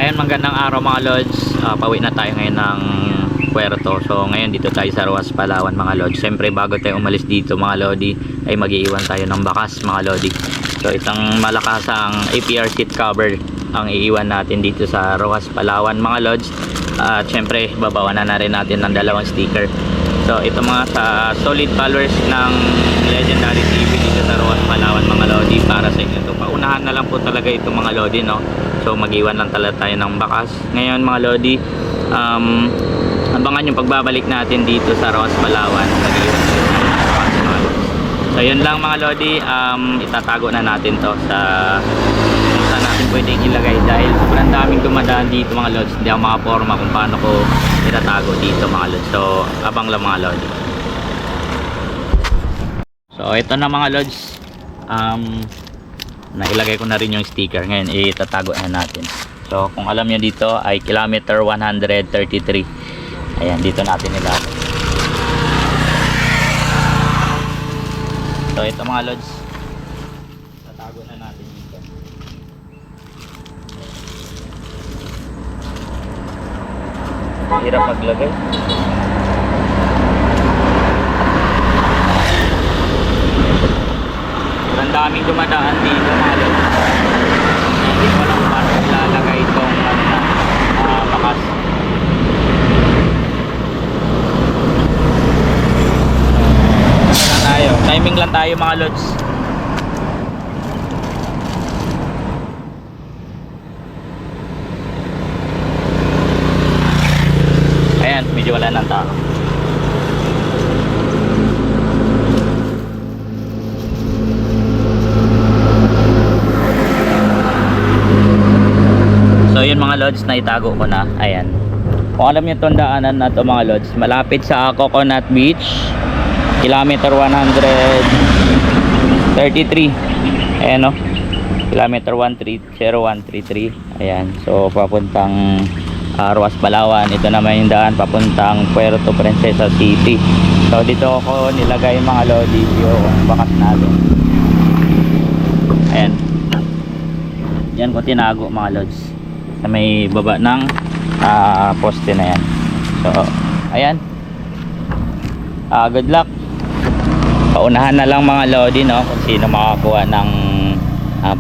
Ayan, magandang araw mga lods. Pauwi na tayo ngayon ng Puerto. So ngayon dito tayo sa Roxas, Palawan mga lods. Siyempre bago tayo umalis dito mga lodi ay mag-iiwan tayo ng bakas mga lodi. So isang malakasang APR seat cover ang iiwan natin dito sa Roxas, Palawan mga lods. At siyempre babawanan na rin natin ng dalawang sticker. So ito mga sa solid followers ng Legendary TV dito sa Roxas, Palawan mga lodi, para sa inyo to. Paunahan na lang po talaga ito mga lodi, no? So mag-iwan lang talaga tayo ng bakas ngayon mga lodi. Abangan yung pagbabalik natin dito sa Roxas, Palawan. Mag-iwan tayo ng bakas mga lodi. So yun lang mga lodi, itatago na natin to sa kung saan natin pwedeng ilagay dahil sobrang daming dumadaan dito mga lods. Hindi ako makaporma kung paano ko itatago dito mga lods. So abang lang mga lodi. So ito na mga lods, nailagay ko na rin yung sticker. Ngayon itatago na natin. So kung alam nyo dito ay kilometer 133. Ayan, dito natin ilagay. So ito mga lods, tatago na natin dito. Hirap maglagay. Ang daming dumadaan dito mga lods. Hindi ko lang paano ilalagay itong bakas. Timing lang tayo mga lods. Ayan, medyo wala ng tao. So yun mga lods, na itago ko na. Ayan, kung alam nyo itong daanan na ito mga lods, malapit sa Coconut Beach, kilometer 133. Ayan o, kilometer 133. Ayan, so papuntang Roxas, Palawan. Ito naman yung daan papuntang Puerto Princesa City. So dito ako nilagay mga lodi yung bakas natin. Ayan, yan ko tinago mga lods sa may baba ng poste na yan. So ayan, good luck. Paunahan na lang mga lodi, no, kung sino makakuha ng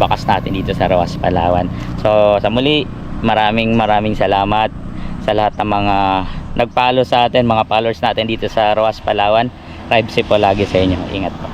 bakas natin dito sa Roxas, Palawan. So sa muli, maraming salamat sa lahat ng mga nag-follow sa atin, mga followers natin dito sa Roxas, Palawan. Drive safe po lagi sa inyo. Ingat po.